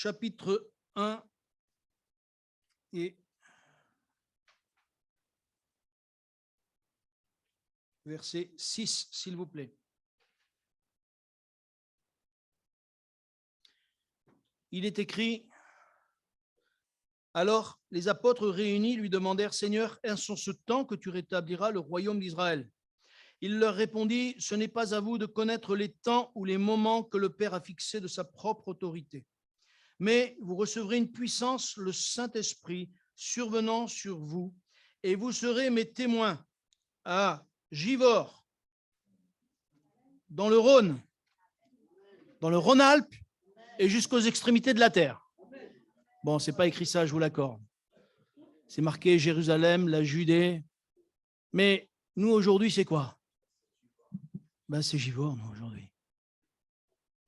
chapitre 1 et verset 6, s'il vous plaît. Il est écrit: alors les apôtres réunis lui demandèrent: Seigneur, est-ce en ce temps que tu rétabliras le royaume d'Israël? Il leur répondit: ce n'est pas à vous de connaître les temps ou les moments que le Père a fixés de sa propre autorité. Mais vous recevrez une puissance, le Saint-Esprit, survenant sur vous, et vous serez mes témoins à Givors, dans le Rhône, dans le Rhône-Alpes et jusqu'aux extrémités de la terre. Bon, ce n'est pas écrit ça, je vous l'accorde. C'est marqué Jérusalem, la Judée. Mais nous, aujourd'hui, c'est quoi? Ben, c'est Givors, nous, aujourd'hui.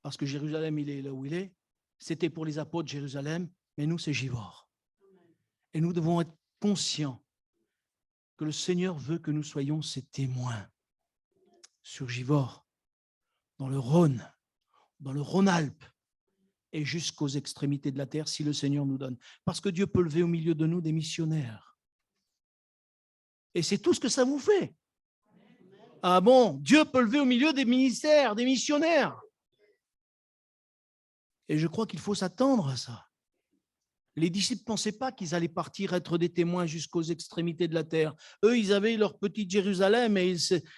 Parce que Jérusalem, il est là où il est. C'était pour les apôtres Jérusalem, mais nous, c'est Givors. Et nous devons être conscients que le Seigneur veut que nous soyons ses témoins sur Givors, dans le Rhône, dans le Rhône-Alpes et jusqu'aux extrémités de la terre, si le Seigneur nous donne. Parce que Dieu peut lever au milieu de nous des missionnaires. Et c'est tout ce que ça vous fait. Ah bon, Dieu peut lever au milieu des ministères, des missionnaires. Et je crois qu'il faut s'attendre à ça. Les disciples ne pensaient pas qu'ils allaient partir être des témoins jusqu'aux extrémités de la terre. Eux, ils avaient leur petite Jérusalem et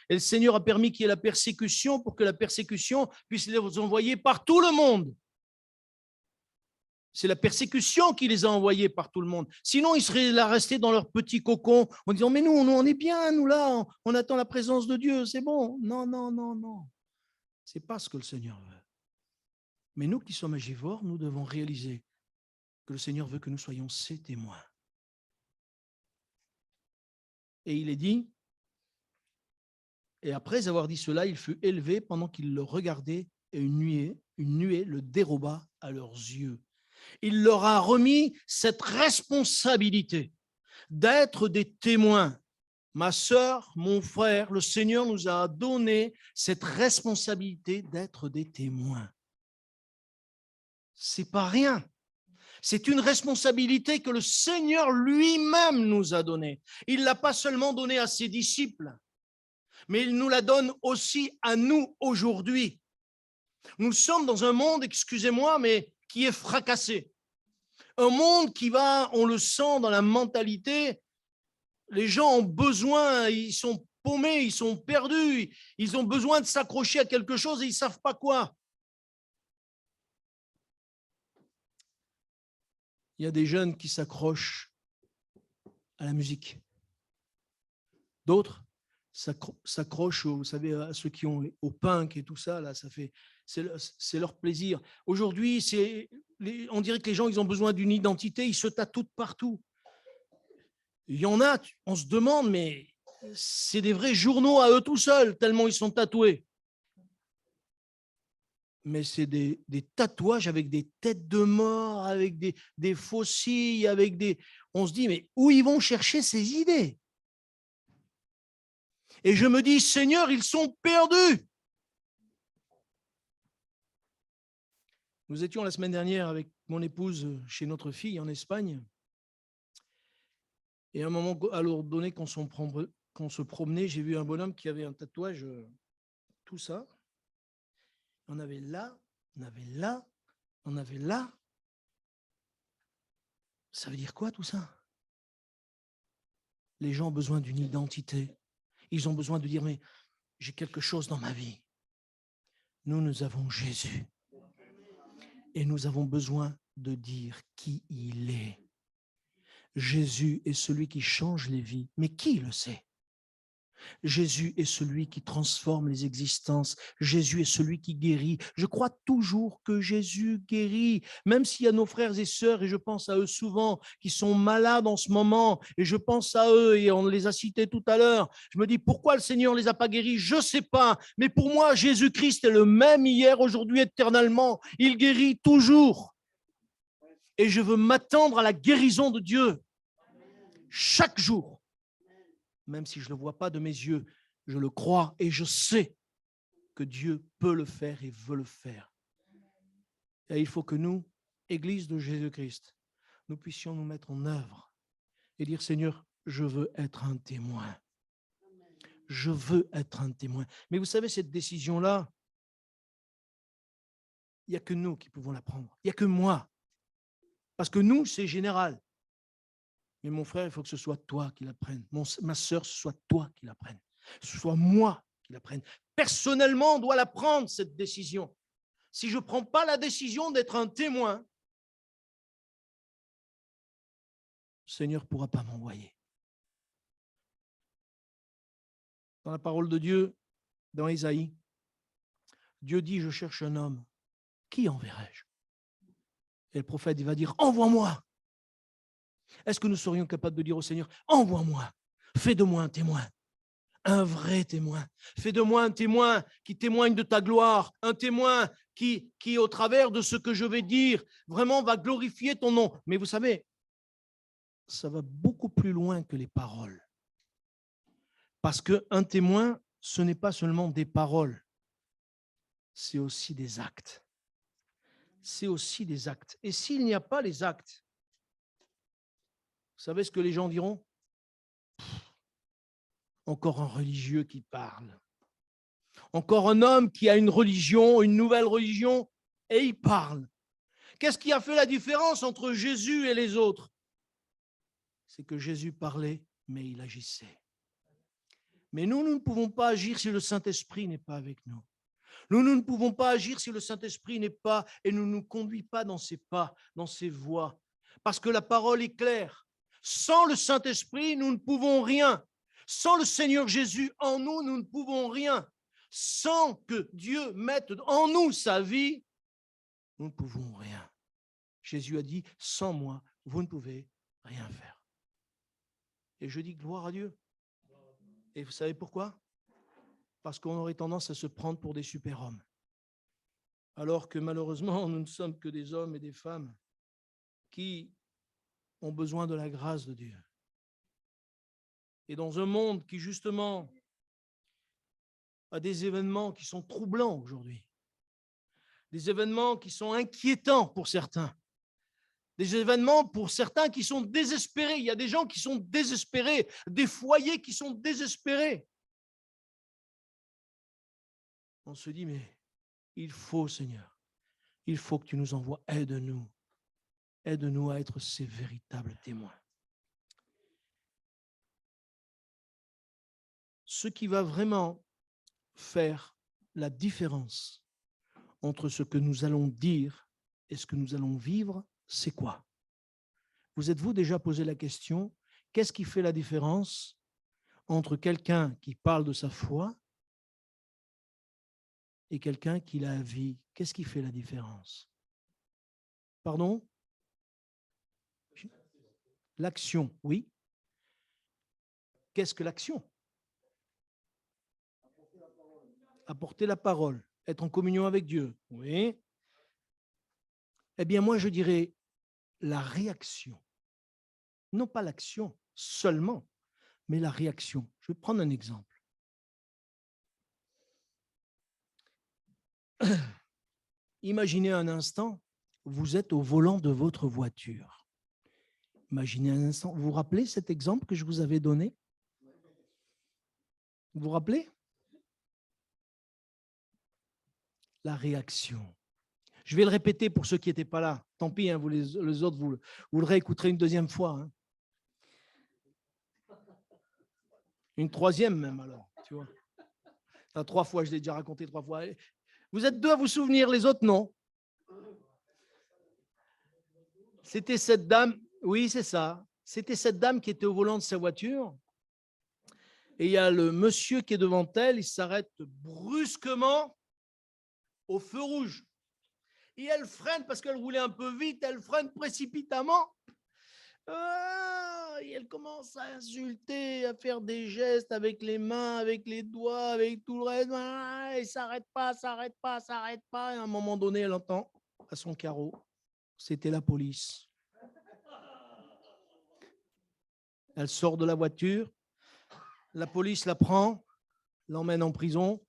le Seigneur a permis qu'il y ait la persécution pour que la persécution puisse les envoyer par tout le monde. C'est la persécution qui les a envoyés par tout le monde. Sinon, ils seraient là restés dans leur petit cocon en disant « Mais nous, on est bien, nous là, on attend la présence de Dieu, c'est bon. » Non, non, non, non. Ce n'est pas ce que le Seigneur veut. Mais nous qui sommes à Givors, nous devons réaliser que le Seigneur veut que nous soyons ses témoins. Et il est dit, et après avoir dit cela, il fut élevé pendant qu'il le regardait, et une nuée le déroba à leurs yeux. Il leur a remis cette responsabilité d'être des témoins. Ma sœur, mon frère, le Seigneur nous a donné cette responsabilité d'être des témoins. C'est pas rien. C'est une responsabilité que le Seigneur lui-même nous a donnée. Il ne l'a pas seulement donnée à ses disciples, mais il nous la donne aussi à nous aujourd'hui. Nous sommes dans un monde, excusez-moi, mais qui est fracassé. Un monde qui va, on le sent dans la mentalité, les gens ont besoin, ils sont paumés, ils sont perdus, ils ont besoin de s'accrocher à quelque chose et ils ne savent pas quoi. Il y a des jeunes qui s'accrochent à la musique. D'autres s'accrochent, vous savez, à ceux qui ont au punk et tout ça, là, c'est leur plaisir. Aujourd'hui, on dirait que les gens, ils ont besoin d'une identité, ils se tatouent partout. Il y en a, on se demande, mais c'est des vrais journaux à eux tout seuls, tellement ils sont tatoués. Mais c'est des tatouages avec des têtes de mort, avec des faucilles, avec des... On se dit, mais où ils vont chercher ces idées? Et je me dis, Seigneur, ils sont perdus. Nous étions la semaine dernière avec mon épouse chez notre fille en Espagne. Et à un moment donné, quand on se promenait, j'ai vu un bonhomme qui avait un tatouage, tout ça. On avait là, on avait là, on avait là. Ça veut dire quoi tout ça? Les gens ont besoin d'une identité. Ils ont besoin de dire, mais j'ai quelque chose dans ma vie. Nous avons Jésus. Et nous avons besoin de dire qui il est. Jésus est celui qui change les vies. Mais qui le sait? Jésus est celui qui transforme les existences. Jésus est celui qui guérit. Je crois toujours que Jésus guérit, même s'il y a nos frères et sœurs, et je pense à eux souvent, qui sont malades en ce moment, et je pense à eux, et on les a cités tout à l'heure. Je me dis, pourquoi le Seigneur ne les a pas guéris? Je ne sais pas, mais pour moi, Jésus-Christ est le même hier, aujourd'hui, éternellement. Il guérit toujours. Et je veux m'attendre à la guérison de Dieu chaque jour. Même si je ne le vois pas de mes yeux, je le crois et je sais que Dieu peut le faire et veut le faire. Et il faut que nous Église de Jésus-Christ, nous puissions nous mettre en œuvre et dire, Seigneur, je veux être un témoin. Je veux être un témoin. Mais vous savez, cette décision-là, il n'y a que nous qui pouvons la prendre. Il n'y a que moi. Parce que nous, c'est général. Mais mon frère, il faut que ce soit toi qui la prenne. Ma sœur, ce soit toi qui la prenne. Ce soit moi qui la prenne. Personnellement, on doit la prendre, cette décision. Si je ne prends pas la décision d'être un témoin, le Seigneur ne pourra pas m'envoyer. Dans la parole de Dieu, dans Ésaïe, Dieu dit, je cherche un homme. Qui enverrai-je? Et le prophète, il va dire, envoie-moi. Est-ce que nous serions capables de dire au Seigneur, envoie-moi, fais de moi un témoin, un vrai témoin. Fais de moi un témoin qui témoigne de ta gloire, un témoin qui, au travers de ce que je vais dire, vraiment va glorifier ton nom. Mais vous savez, ça va beaucoup plus loin que les paroles. Parce qu'un témoin, ce n'est pas seulement des paroles, c'est aussi des actes. C'est aussi des actes. Et s'il n'y a pas les actes, vous savez ce que les gens diront? Encore un religieux qui parle. Encore un homme qui a une religion, une nouvelle religion, et il parle. Qu'est-ce qui a fait la différence entre Jésus et les autres? C'est que Jésus parlait, mais il agissait. Mais nous ne pouvons pas agir si le Saint-Esprit n'est pas avec nous. Nous ne pouvons pas agir si le Saint-Esprit n'est pas et ne nous conduit pas dans ses pas, dans ses voies. Parce que la parole est claire. Sans le Saint-Esprit, nous ne pouvons rien. Sans le Seigneur Jésus en nous, nous ne pouvons rien. Sans que Dieu mette en nous sa vie, nous ne pouvons rien. Jésus a dit, sans moi, vous ne pouvez rien faire. Et je dis gloire à Dieu. Et vous savez pourquoi? Parce qu'on aurait tendance à se prendre pour des super-hommes. Alors que malheureusement, nous ne sommes que des hommes et des femmes qui ont besoin de la grâce de Dieu. Et dans un monde qui, justement, a des événements qui sont troublants aujourd'hui, des événements qui sont inquiétants pour certains, des événements pour certains qui sont désespérés. Il y a des gens qui sont désespérés, des foyers qui sont désespérés. On se dit, mais il faut, Seigneur, il faut que tu nous envoies, aide-nous. Aide-nous à être ces véritables témoins. Ce qui va vraiment faire la différence entre ce que nous allons dire et ce que nous allons vivre, c'est quoi? Vous êtes-vous déjà posé la question, qu'est-ce qui fait la différence entre quelqu'un qui parle de sa foi et quelqu'un qui la vit? Qu'est-ce qui fait la différence? Pardon? L'action, oui. Qu'est-ce que l'action? Apporter la parole, être en communion avec Dieu, oui. Eh bien, moi, je dirais la réaction. Non pas l'action seulement, mais la réaction. Je vais prendre un exemple. Imaginez un instant, vous êtes au volant de votre voiture. Imaginez un instant, vous vous rappelez cet exemple que je vous avais donné? Vous vous rappelez? La réaction. Je vais le répéter pour ceux qui n'étaient pas là. Tant pis, hein, vous les autres, vous le réécouterez une deuxième fois. Hein. Une troisième même alors, tu vois. Enfin, 3 fois, je l'ai déjà raconté 3 fois. Vous êtes 2 à vous souvenir, les autres non. C'était cette dame, oui c'est ça, c'était cette dame qui était au volant de sa voiture. Et il y a le monsieur qui est devant elle, il s'arrête brusquement au feu rouge. Et elle freine parce qu'elle roulait un peu vite, elle freine précipitamment. Et elle commence à insulter, à faire des gestes avec les mains, avec les doigts, avec tout le reste. Elle s'arrête pas, s'arrête pas, s'arrête pas. Et à un moment donné, elle entend à son carreau, c'était la police. Elle sort de la voiture, la police la prend, l'emmène en prison.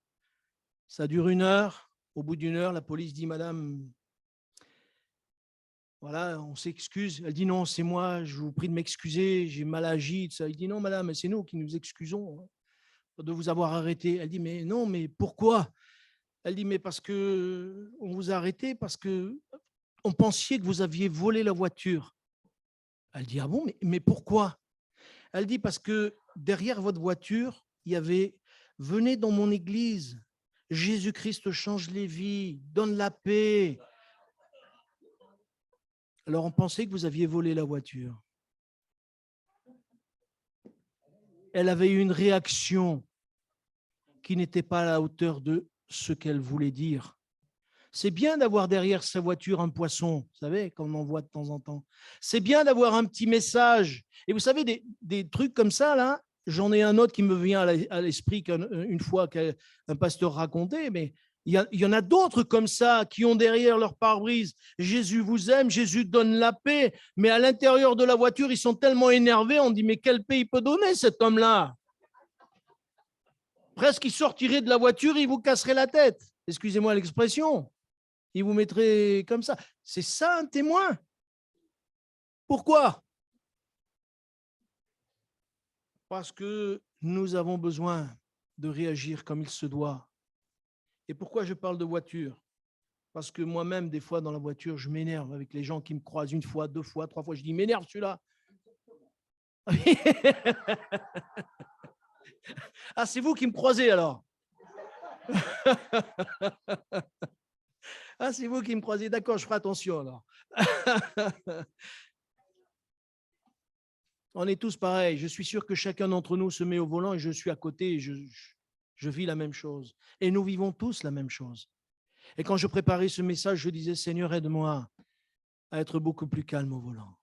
Ça dure 1 heure. Au bout d'1 heure, la police dit, Madame, Voilà, on s'excuse. Elle dit non, c'est moi, je vous prie de m'excuser, j'ai mal agi. Tout ça. Il dit non, madame, c'est nous qui nous excusons de vous avoir arrêté. Elle dit mais non, mais pourquoi? Elle dit mais parce que on vous a arrêté, parce que on pensait que vous aviez volé la voiture. Elle dit ah bon, mais pourquoi? Elle dit parce que derrière votre voiture, il y avait venez dans mon église. Jésus-Christ change les vies, donne la paix. Alors on pensait que vous aviez volé la voiture. Elle avait eu une réaction qui n'était pas à la hauteur de ce qu'elle voulait dire. C'est bien d'avoir derrière sa voiture un poisson, vous savez, comme on en voit de temps en temps. C'est bien d'avoir un petit message. Et vous savez, des trucs comme ça, là, j'en ai un autre qui me vient à l'esprit qu'une fois qu'un pasteur racontait, mais il y en a d'autres comme ça qui ont derrière leur pare-brise Jésus vous aime, Jésus donne la paix, mais à l'intérieur de la voiture, ils sont tellement énervés, on dit mais quelle paix il peut donner cet homme-là? Presque il sortirait de la voiture, il vous casserait la tête. Excusez-moi l'expression. Il vous mettrait comme ça. C'est ça un témoin. Pourquoi? Parce que nous avons besoin de réagir comme il se doit. Et pourquoi je parle de voiture? Parce que moi-même, des fois, dans la voiture, je m'énerve avec les gens qui me croisent une fois, deux fois, trois fois. Je dis, m'énerve celui-là. Ah, c'est vous qui me croisez alors? Ah, c'est vous qui me croisez. D'accord, je ferai attention alors. On est tous pareils. Je suis sûr que chacun d'entre nous se met au volant et je suis à côté et je vis la même chose. Et nous vivons tous la même chose. Et quand je préparais ce message, je disais, Seigneur, aide-moi à être beaucoup plus calme au volant.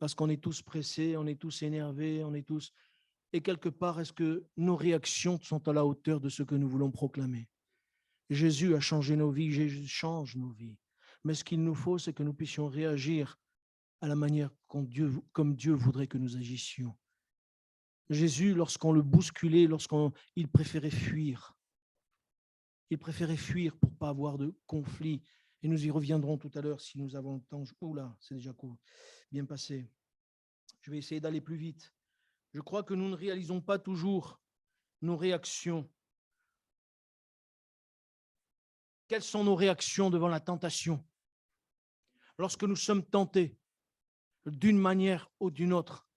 Parce qu'on est tous pressés, on est tous énervés, on est tous... Et quelque part, est-ce que nos réactions sont à la hauteur de ce que nous voulons proclamer? Jésus a changé nos vies, Jésus change nos vies. Mais ce qu'il nous faut, c'est que nous puissions réagir à la manière comme Dieu voudrait que nous agissions. Jésus, lorsqu'on le bousculait, il préférait fuir. Il préférait fuir pour ne pas avoir de conflit. Et nous y reviendrons tout à l'heure si nous avons le temps. Oula, c'est déjà court. Bien passé. Je vais essayer d'aller plus vite. Je crois que nous ne réalisons pas toujours nos réactions. Quelles sont nos réactions devant la tentation? Lorsque nous sommes tentés d'une manière ou d'une autre,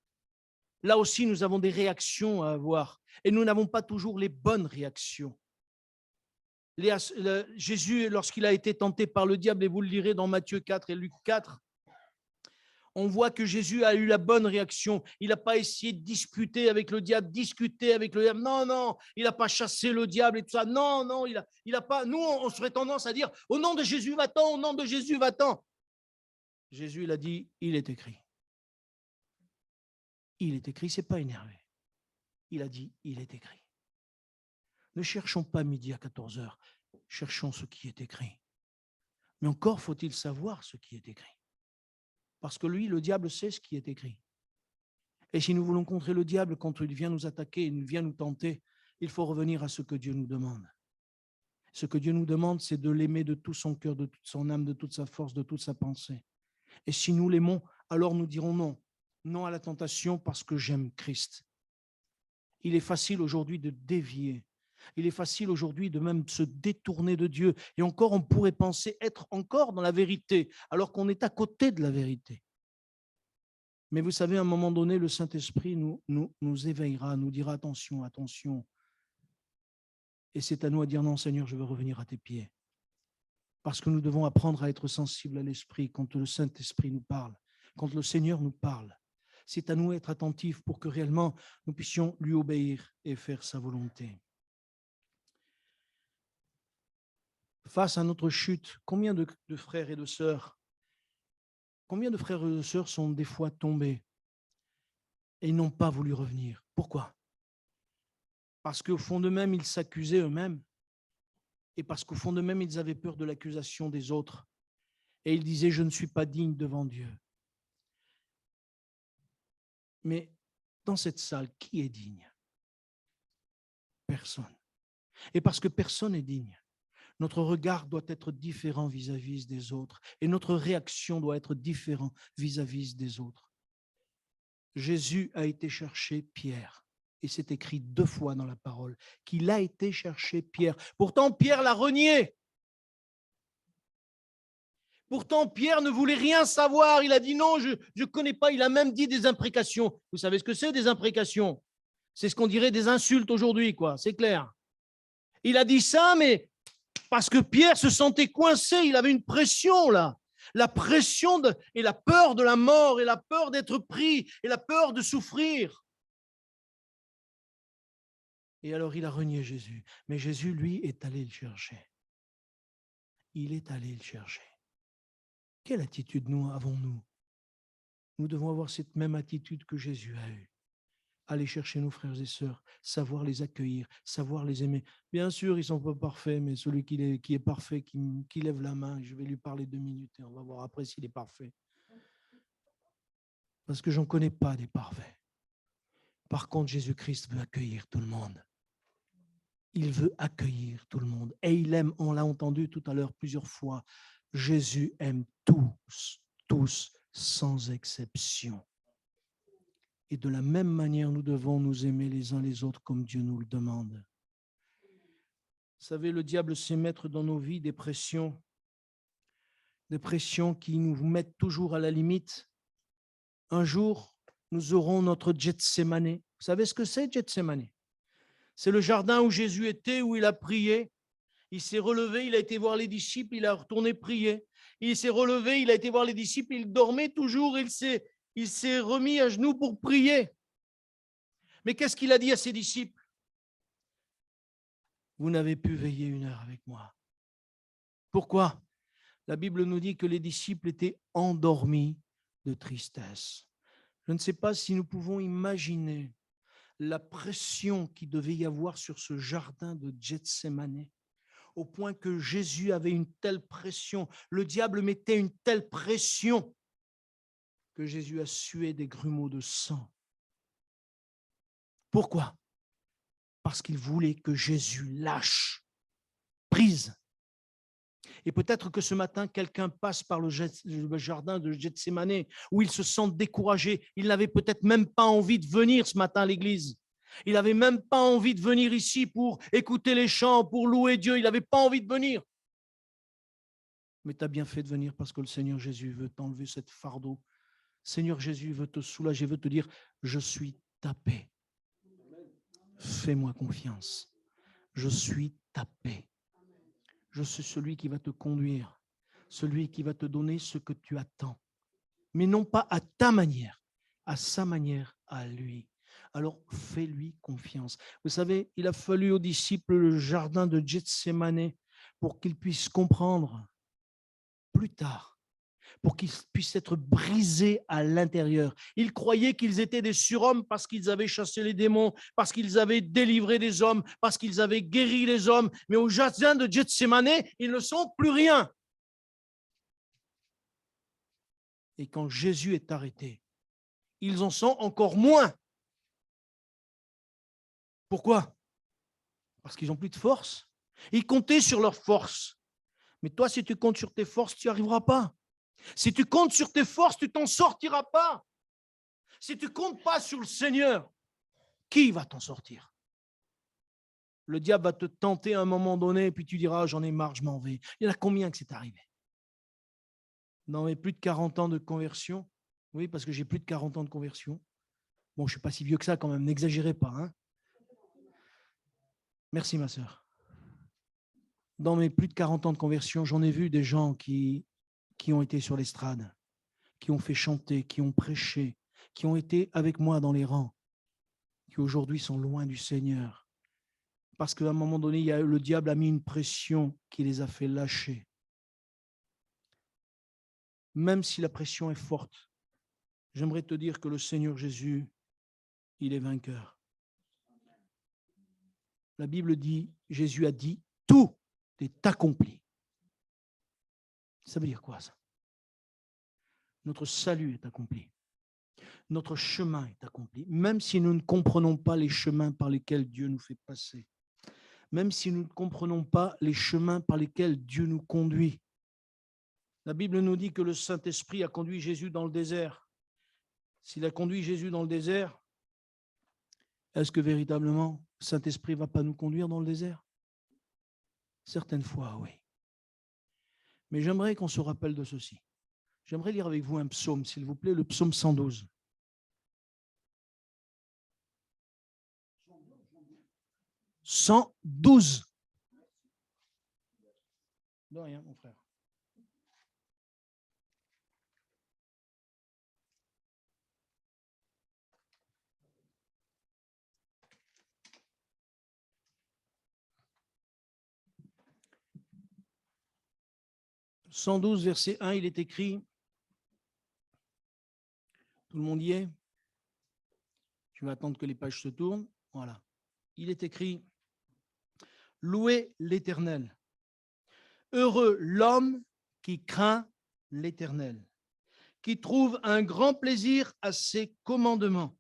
là aussi, nous avons des réactions à avoir et nous n'avons pas toujours les bonnes réactions. Jésus, lorsqu'il a été tenté par le diable, et vous le lirez dans Matthieu 4 et Luc 4, on voit que Jésus a eu la bonne réaction. Il n'a pas essayé de discuter avec le diable, discuter avec le diable. Non, non, il n'a pas chassé le diable et tout ça. Non, non, il a pas. Nous, on serait tendance à dire au nom de Jésus, va-t'en, au nom de Jésus, va-t'en. Jésus, il a dit, il est écrit. Il est écrit, c'est pas énervé. Il a dit, il est écrit. Ne cherchons pas midi à 14h, cherchons ce qui est écrit. Mais encore faut-il savoir ce qui est écrit. Parce que lui, le diable sait ce qui est écrit. Et si nous voulons contrer le diable quand il vient nous attaquer, il vient nous tenter, il faut revenir à ce que Dieu nous demande. Ce que Dieu nous demande, c'est de l'aimer de tout son cœur, de toute son âme, de toute sa force, de toute sa pensée. Et si nous l'aimons, alors nous dirons non. Non à la tentation parce que j'aime Christ. Il est facile aujourd'hui de dévier. Il est facile aujourd'hui de même se détourner de Dieu. Et encore, on pourrait penser être encore dans la vérité, alors qu'on est à côté de la vérité. Mais vous savez, à un moment donné, le Saint-Esprit nous éveillera, nous dira attention, attention. Et c'est à nous à dire non, Seigneur, je veux revenir à tes pieds. Parce que nous devons apprendre à être sensibles à l'Esprit quand le Saint-Esprit nous parle, quand le Seigneur nous parle. C'est à nous d'être attentifs pour que réellement nous puissions lui obéir et faire sa volonté. Face à notre chute, combien de frères et de sœurs, sont des fois tombés et n'ont pas voulu revenir? Pourquoi? Parce qu'au fond d'eux-mêmes, ils s'accusaient eux-mêmes et parce qu'au fond d'eux-mêmes, ils avaient peur de l'accusation des autres. Et ils disaient, je ne suis pas digne devant Dieu. Mais dans cette salle, qui est digne? Personne. Et parce que personne n'est digne, Notre regard doit être différent vis-à-vis des autres et notre réaction doit être différente vis-à-vis des autres. Jésus a été chercher Pierre et c'est écrit 2 fois dans la parole qu'il a été chercher Pierre. Pourtant, Pierre l'a renié. Pourtant, Pierre ne voulait rien savoir. Il a dit non, je ne connais pas. Il a même dit des imprécations. Vous savez ce que c'est, des imprécations? C'est ce qu'on dirait des insultes aujourd'hui, quoi. C'est clair. Il a dit ça, mais parce que Pierre se sentait coincé. Il avait une pression, là. La pression et la peur de la mort, et la peur d'être pris, et la peur de souffrir. Et alors, il a renié Jésus. Mais Jésus, lui, est allé le chercher. Il est allé le chercher. Quelle attitude avons-nous? Nous devons avoir cette même attitude que Jésus a eue. Aller chercher nos frères et sœurs, savoir les accueillir, savoir les aimer. Bien sûr, ils ne sont pas parfaits, mais celui qui est parfait, qui lève la main, je vais lui parler 2 minutes et on va voir après s'il est parfait. Parce que je n'en connais pas des parfaits. Par contre, Jésus-Christ veut accueillir tout le monde. Il veut accueillir tout le monde. Et il aime, on l'a entendu tout à l'heure plusieurs fois, Jésus aime tous, sans exception. Et de la même manière, nous devons nous aimer les uns les autres comme Dieu nous le demande. Vous savez, le diable sait mettre dans nos vies des pressions qui nous mettent toujours à la limite. Un jour, nous aurons notre Gethsémane. Vous savez ce que c'est, Gethsémane? C'est le jardin où Jésus était, où il a prié. Il s'est relevé, il a été voir les disciples, il a retourné prier. Il s'est relevé, il a été voir les disciples, il dormait toujours, il s'est remis à genoux pour prier. Mais qu'est-ce qu'il a dit à ses disciples? Vous n'avez pu veiller 1 heure avec moi. Pourquoi? La Bible nous dit que les disciples étaient endormis de tristesse. Je ne sais pas si nous pouvons imaginer la pression qu'il devait y avoir sur ce jardin de Gethsémane, au point que Jésus avait une telle pression, le diable mettait une telle pression que Jésus a sué des grumeaux de sang. Pourquoi? Parce qu'il voulait que Jésus lâche prise. Et peut-être que ce matin, quelqu'un passe par le jardin de Gethsémane où il se sent découragé. Il n'avait peut-être même pas envie de venir ce matin à l'église. Il n'avait même pas envie de venir ici pour écouter les chants, pour louer Dieu. Il n'avait pas envie de venir. Mais tu as bien fait de venir parce que le Seigneur Jésus veut t'enlever cette fardeau. Seigneur Jésus veut te soulager, veut te dire, je suis ta paix. Fais-moi confiance. Je suis ta paix. Je suis celui qui va te conduire, celui qui va te donner ce que tu attends. Mais non pas à ta manière, à sa manière, à lui. Alors fais-lui confiance. Vous savez, il a fallu aux disciples le jardin de Gethsémane pour qu'ils puissent comprendre plus tard, pour qu'ils puissent être brisés à l'intérieur. Ils croyaient qu'ils étaient des surhommes parce qu'ils avaient chassé les démons, parce qu'ils avaient délivré des hommes, parce qu'ils avaient guéri les hommes. Mais au jardin de Gethsémane, ils ne sont plus rien. Et quand Jésus est arrêté, ils en sont encore moins. Pourquoi? Parce qu'ils n'ont plus de force. Ils comptaient sur leur force. Mais toi, si tu comptes sur tes forces, tu n'y arriveras pas. Si tu comptes sur tes forces, tu t'en sortiras pas. Si tu ne comptes pas sur le Seigneur, qui va t'en sortir? Le diable va te tenter à un moment donné, et puis tu diras, j'en ai marre, je m'en vais. Il y en a combien que c'est arrivé? Dans mes plus de 40 ans de conversion, oui, parce que j'ai plus de 40 ans de conversion. Bon, je ne suis pas si vieux que ça quand même, n'exagérez pas. Hein. Merci ma sœur. Dans mes plus de 40 ans de conversion, j'en ai vu des gens qui ont été sur l'estrade, qui ont fait chanter, qui ont prêché, qui ont été avec moi dans les rangs, qui aujourd'hui sont loin du Seigneur. Parce qu'à un moment donné, le diable a mis une pression qui les a fait lâcher. Même si la pression est forte, j'aimerais te dire que le Seigneur Jésus, il est vainqueur. La Bible dit, Jésus a dit, tout est accompli. Ça veut dire quoi ça? Notre salut est accompli. Notre chemin est accompli, même si nous ne comprenons pas les chemins par lesquels Dieu nous fait passer. même si nous ne comprenons pas les chemins par lesquels Dieu nous conduit. La Bible nous dit que le Saint-Esprit a conduit Jésus dans le désert. S'il a conduit Jésus dans le désert, est-ce que véritablement le Saint-Esprit ne va pas nous conduire dans le désert? Certaines fois, oui. Mais j'aimerais qu'on se rappelle de ceci. J'aimerais lire avec vous un psaume, s'il vous plaît, le psaume 112. 112. De rien, mon frère. « 112, verset 1, il est écrit, tout le monde y est? Je vais attendre que les pages se tournent. Voilà. Il est écrit, « Louez l'Éternel. Heureux l'homme qui craint l'Éternel, qui trouve un grand plaisir à ses commandements.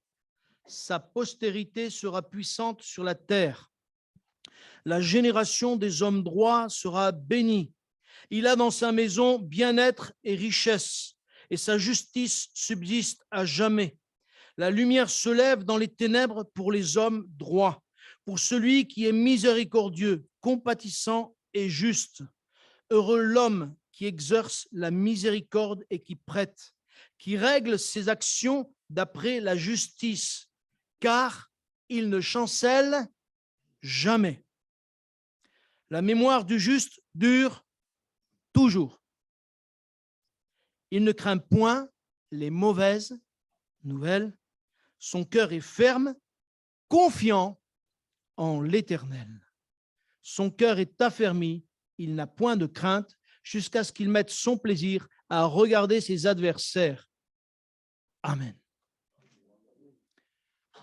Sa postérité sera puissante sur la terre. La génération des hommes droits sera bénie. Il a dans sa maison bien-être et richesse, et sa justice subsiste à jamais. La lumière se lève dans les ténèbres pour les hommes droits, pour celui qui est miséricordieux, compatissant et juste. Heureux l'homme qui exerce la miséricorde et qui prête, qui règle ses actions d'après la justice, car il ne chancelle jamais. La mémoire du juste dure toujours. Il ne craint point les mauvaises nouvelles. Son cœur est ferme, confiant en l'Éternel. Son cœur est affermi, il n'a point de crainte, jusqu'à ce qu'il mette son plaisir à regarder ses adversaires. Amen.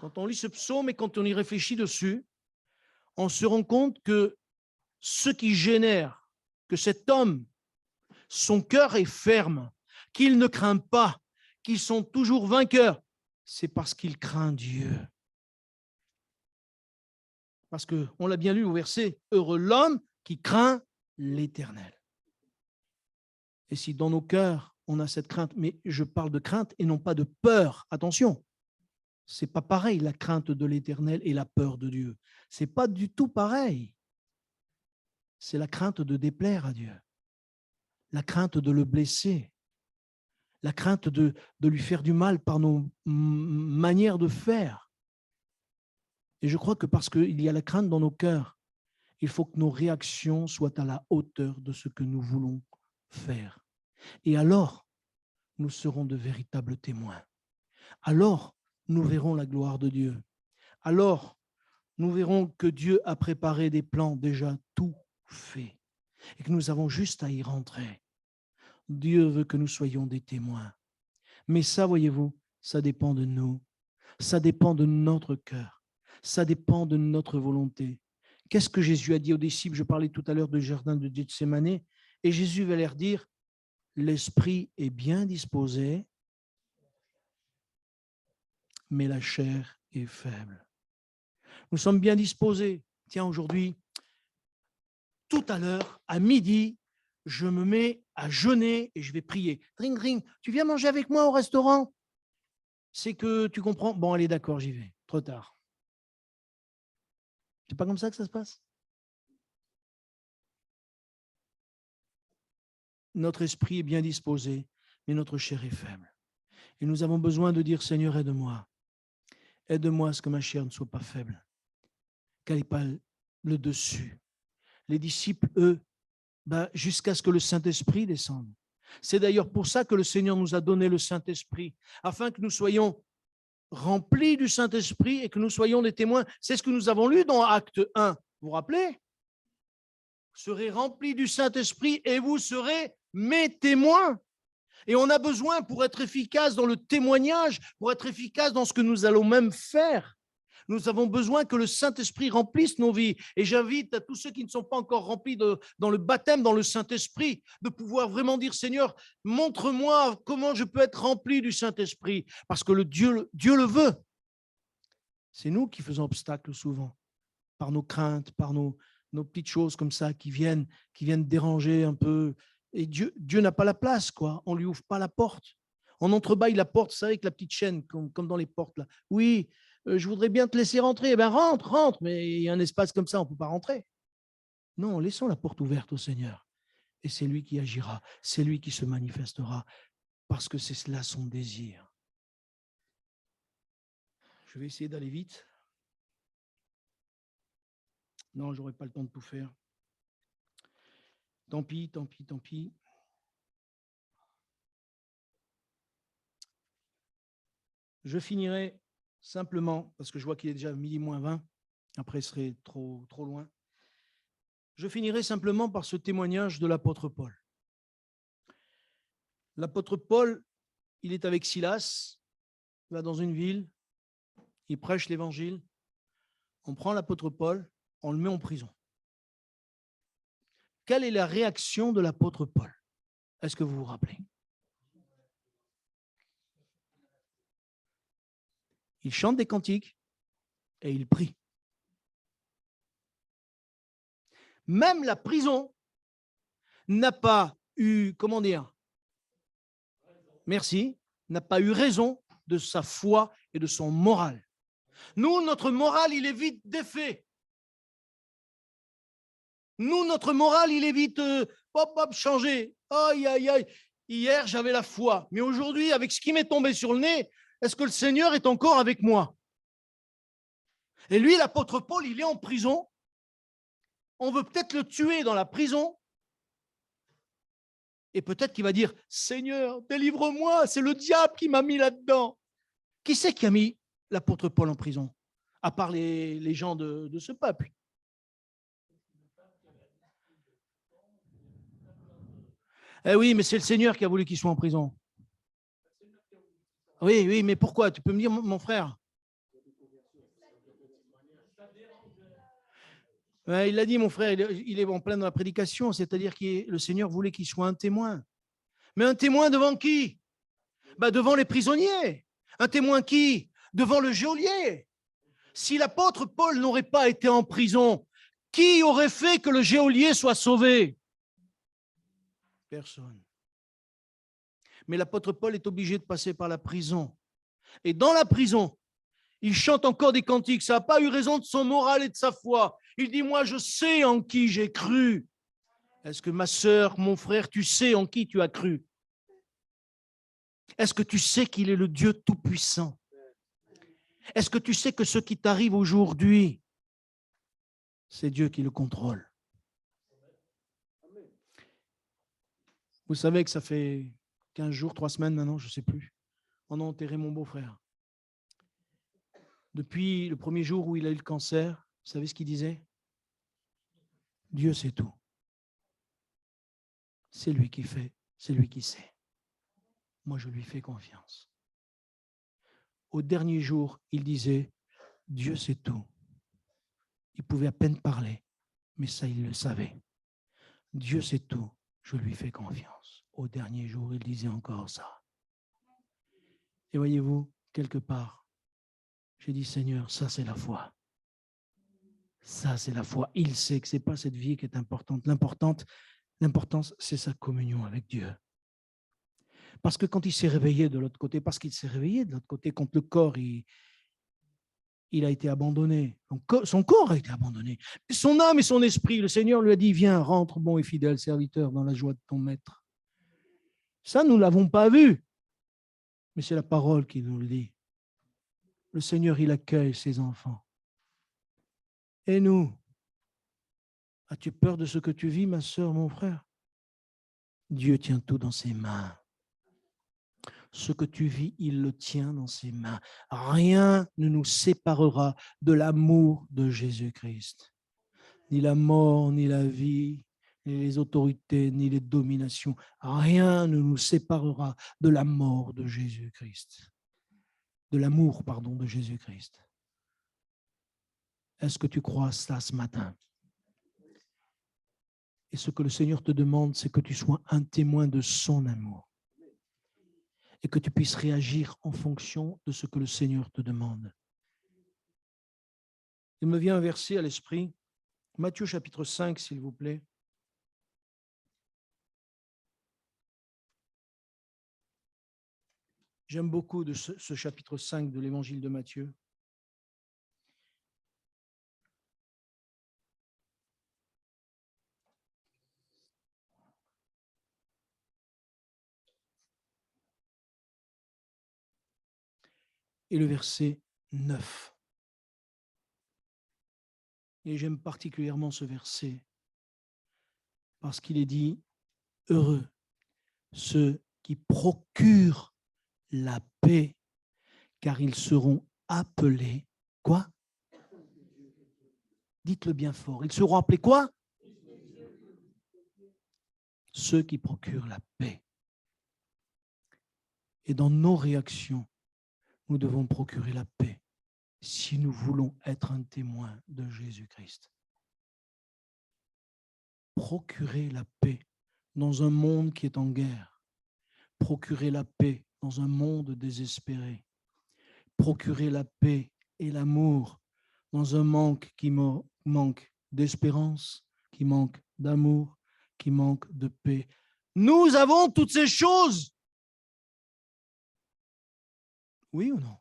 Quand on lit ce psaume et quand on y réfléchit dessus, on se rend compte que ce qui génère que cet homme, son cœur est ferme, qu'il ne craint pas, qu'ils sont toujours vainqueurs, c'est parce qu'il craint Dieu. Parce qu'on l'a bien lu au verset, « Heureux l'homme qui craint l'Éternel ». Et si dans nos cœurs, on a cette crainte, mais je parle de crainte et non pas de peur, attention, ce n'est pas pareil la crainte de l'Éternel et la peur de Dieu. Ce n'est pas du tout pareil. C'est la crainte de déplaire à Dieu, la crainte de le blesser, la crainte de lui faire du mal par nos manières de faire. Et je crois que parce qu'il y a la crainte dans nos cœurs, il faut que nos réactions soient à la hauteur de ce que nous voulons faire. Et alors, nous serons de véritables témoins. Alors, nous verrons la gloire de Dieu. Alors, nous verrons que Dieu a préparé des plans déjà tout faits et que nous avons juste à y rentrer. Dieu veut que nous soyons des témoins. Mais ça, voyez-vous, ça dépend de nous. Ça dépend de notre cœur. Ça dépend de notre volonté. Qu'est-ce que Jésus a dit aux disciples? Je parlais tout à l'heure du jardin de Gethsémanée et Jésus va leur dire, l'esprit est bien disposé, mais la chair est faible. Nous sommes bien disposés. Tiens, aujourd'hui, tout à l'heure, à midi, je me mets à jeûner et je vais prier. Ring, ring, tu viens manger avec moi au restaurant? C'est que tu comprends? Bon, allez, d'accord, j'y vais. Trop tard. C'est pas comme ça que ça se passe? Notre esprit est bien disposé, mais notre chair est faible. Et nous avons besoin de dire, Seigneur, aide-moi. Aide-moi à ce que ma chair ne soit pas faible, qu'elle n'ait pas le dessus. Les disciples, eux, jusqu'à ce que le Saint-Esprit descende. C'est d'ailleurs pour ça que le Seigneur nous a donné le Saint-Esprit, afin que nous soyons remplis du Saint-Esprit et que nous soyons des témoins. C'est ce que nous avons lu dans Acte 1. Vous vous rappelez? Vous serez remplis du Saint-Esprit et vous serez mes témoins. Et on a besoin, pour être efficace dans le témoignage, pour être efficace dans ce que nous allons même faire, nous avons besoin que le Saint-Esprit remplisse nos vies. Et j'invite à tous ceux qui ne sont pas encore remplis dans le baptême, dans le Saint-Esprit, de pouvoir vraiment dire, Seigneur, montre-moi comment je peux être rempli du Saint-Esprit. Parce que Dieu le veut. C'est nous qui faisons obstacle souvent, par nos craintes, par nos nos petites choses comme ça qui viennent déranger un peu. Et Dieu n'a pas la place, quoi. On ne lui ouvre pas la porte. On entrebâille la porte, vous savez, avec la petite chaîne, comme dans les portes. Là. Oui, je voudrais bien te laisser rentrer. Eh bien, rentre, mais il y a un espace comme ça, on ne peut pas rentrer. Non, laissons la porte ouverte au Seigneur. Et c'est lui qui agira, c'est lui qui se manifestera, parce que c'est cela son désir. Je vais essayer d'aller vite. Non, je n'aurai pas le temps de tout faire. Tant pis. Je finirai simplement, parce que je vois qu'il est déjà midi moins 20, après ce serait trop loin. Je finirai simplement par ce témoignage de l'apôtre Paul. L'apôtre Paul, il est avec Silas, il va dans une ville, il prêche l'évangile, on prend l'apôtre Paul, on le met en prison. Quelle est la réaction de l'apôtre Paul? Est-ce que vous vous rappelez? Il chante des cantiques et il prie. Même la prison n'a pas eu, n'a pas eu raison de sa foi et de son moral. Nous, notre moral, il est vite défait. Nous, notre moral, il est vite changé. Aïe. Hier, j'avais la foi. Mais aujourd'hui, avec ce qui m'est tombé sur le nez, est-ce que le Seigneur est encore avec moi? Et lui, l'apôtre Paul, il est en prison. On veut peut-être le tuer dans la prison. Et peut-être qu'il va dire, Seigneur, délivre-moi, c'est le diable qui m'a mis là-dedans. Qui c'est qui a mis l'apôtre Paul en prison? À part les gens de ce peuple. Eh oui, mais c'est le Seigneur qui a voulu qu'il soit en prison. Oui, mais pourquoi? Tu peux me dire, mon frère? Il l'a dit, mon frère, il est en plein dans la prédication, c'est-à-dire que le Seigneur voulait qu'il soit un témoin. Mais un témoin devant qui? Devant les prisonniers. Un témoin qui? Devant le geôlier. Si l'apôtre Paul n'aurait pas été en prison, qui aurait fait que le geôlier soit sauvé? Personne. Mais l'apôtre Paul est obligé de passer par la prison. Et dans la prison, il chante encore des cantiques. Ça n'a pas eu raison de son moral et de sa foi. Il dit, moi, je sais en qui j'ai cru. Est-ce que ma sœur, mon frère, tu sais en qui tu as cru? Est-ce que tu sais qu'il est le Dieu Tout-Puissant? Est-ce que tu sais que ce qui t'arrive aujourd'hui, c'est Dieu qui le contrôle? Vous savez que ça fait 15 jours, 3 semaines maintenant, je ne sais plus. On a enterré mon beau-frère. Depuis le premier jour où il a eu le cancer, vous savez ce qu'il disait? Dieu sait tout. C'est lui qui fait, c'est lui qui sait. Moi, je lui fais confiance. Au dernier jour, il disait, Dieu sait tout. Il pouvait à peine parler, mais ça, il le savait. Dieu sait tout, je lui fais confiance. Au dernier jour, il disait encore ça. Et voyez-vous, quelque part, j'ai dit, Seigneur, ça c'est la foi. Ça c'est la foi. Il sait que ce n'est pas cette vie qui est importante. L'importance, c'est sa communion avec Dieu. Parce que quand il s'est réveillé de l'autre côté, quand le corps, il a été abandonné. Son corps a été abandonné. Son âme et son esprit, le Seigneur lui a dit, viens, rentre, bon et fidèle serviteur, dans la joie de ton maître. Ça, nous ne l'avons pas vu. Mais c'est la parole qui nous le dit. Le Seigneur, il accueille ses enfants. Et nous, as-tu peur de ce que tu vis, ma sœur, mon frère? Dieu tient tout dans ses mains. Ce que tu vis, il le tient dans ses mains. Rien ne nous séparera de l'amour de Jésus-Christ. Ni la mort, ni la vie, ni les autorités, ni les dominations. Rien ne nous séparera de la mort de Jésus-Christ. De l'amour, de Jésus-Christ. Est-ce que tu crois cela ce matin? Et ce que le Seigneur te demande, c'est que tu sois un témoin de son amour. Et que tu puisses réagir en fonction de ce que le Seigneur te demande. Il me vient un verset à l'esprit, Matthieu chapitre 5, s'il vous plaît. J'aime beaucoup de ce chapitre 5 de l'évangile de Matthieu. Et le verset 9. Et j'aime particulièrement ce verset parce qu'il est dit « Heureux ceux qui procurent la paix, car ils seront appelés… » Quoi? Dites-le bien fort. Ils seront appelés quoi? Ceux qui procurent la paix. Et dans nos réactions, nous devons procurer la paix si nous voulons être un témoin de Jésus-Christ. Procurer la paix dans un monde qui est en guerre. Procurer la paix dans un monde désespéré. Procurer la paix et l'amour dans un manque qui manque d'espérance, qui manque d'amour, qui manque de paix. Nous avons toutes ces choses. Oui ou non?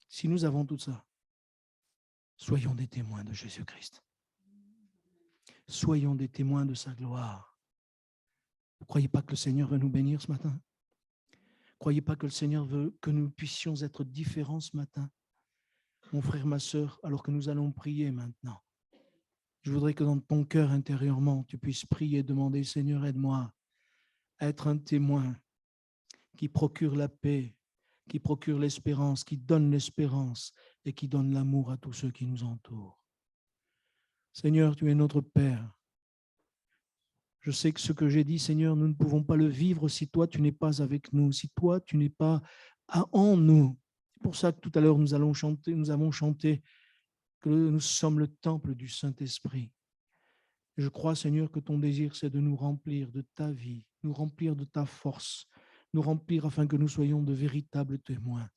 Si nous avons tout ça, soyons des témoins de Jésus-Christ. Soyons des témoins de sa gloire. Vous ne croyez pas que le Seigneur veut nous bénir ce matin? Vous ne croyez pas que le Seigneur veut que nous puissions être différents ce matin? Mon frère, ma sœur, alors que nous allons prier maintenant, je voudrais que dans ton cœur intérieurement, tu puisses prier et demander, Seigneur, aide-moi à être un témoin qui procure la paix, qui procure l'espérance, qui donne l'espérance et qui donne l'amour à tous ceux qui nous entourent. Seigneur, tu es notre Père. Je sais que ce que j'ai dit, Seigneur, nous ne pouvons pas le vivre si toi, tu n'es pas avec nous, si toi, tu n'es pas en nous. C'est pour ça que tout à l'heure, nous avons chanté que nous sommes le temple du Saint-Esprit. Je crois, Seigneur, que ton désir, c'est de nous remplir de ta vie, nous remplir de ta force, nous remplir afin que nous soyons de véritables témoins.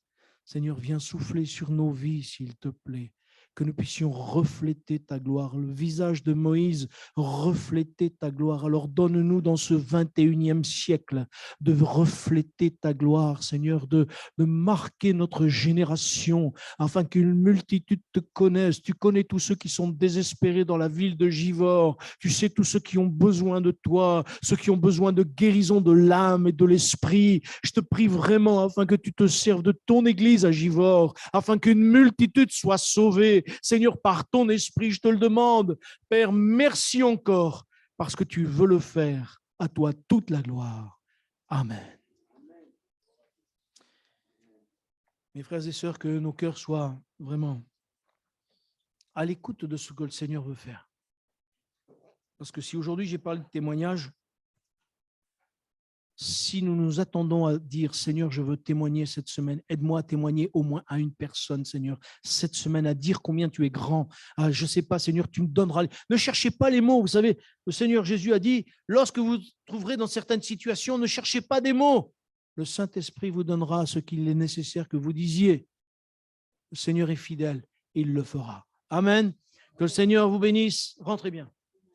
Seigneur, viens souffler sur nos vies, s'il te plaît, que nous puissions refléter ta gloire. Le visage de Moïse reflétait ta gloire. Alors donne-nous dans ce 21e siècle de refléter ta gloire, Seigneur, de marquer notre génération afin qu'une multitude te connaisse. Tu connais tous ceux qui sont désespérés dans la ville de Givors. Tu sais tous ceux qui ont besoin de toi, ceux qui ont besoin de guérison de l'âme et de l'esprit. Je te prie vraiment afin que tu te serves de ton Église à Givors, afin qu'une multitude soit sauvée. Seigneur, par ton esprit, je te le demande. Père, merci encore parce que tu veux le faire. À toi toute la gloire. Amen. Mes frères et sœurs, que nos cœurs soient vraiment à l'écoute de ce que le Seigneur veut faire. Parce que si aujourd'hui j'ai parlé de témoignage, si nous nous attendons à dire, Seigneur, je veux témoigner cette semaine, aide-moi à témoigner au moins à une personne, Seigneur, cette semaine, à dire combien tu es grand. Ah, je ne sais pas, Seigneur, tu me donneras. Ne cherchez pas les mots. Vous savez, le Seigneur Jésus a dit, lorsque vous trouverez dans certaines situations, ne cherchez pas des mots. Le Saint-Esprit vous donnera ce qu'il est nécessaire que vous disiez. Le Seigneur est fidèle et il le fera. Amen. Que le Seigneur vous bénisse. Rentrez bien.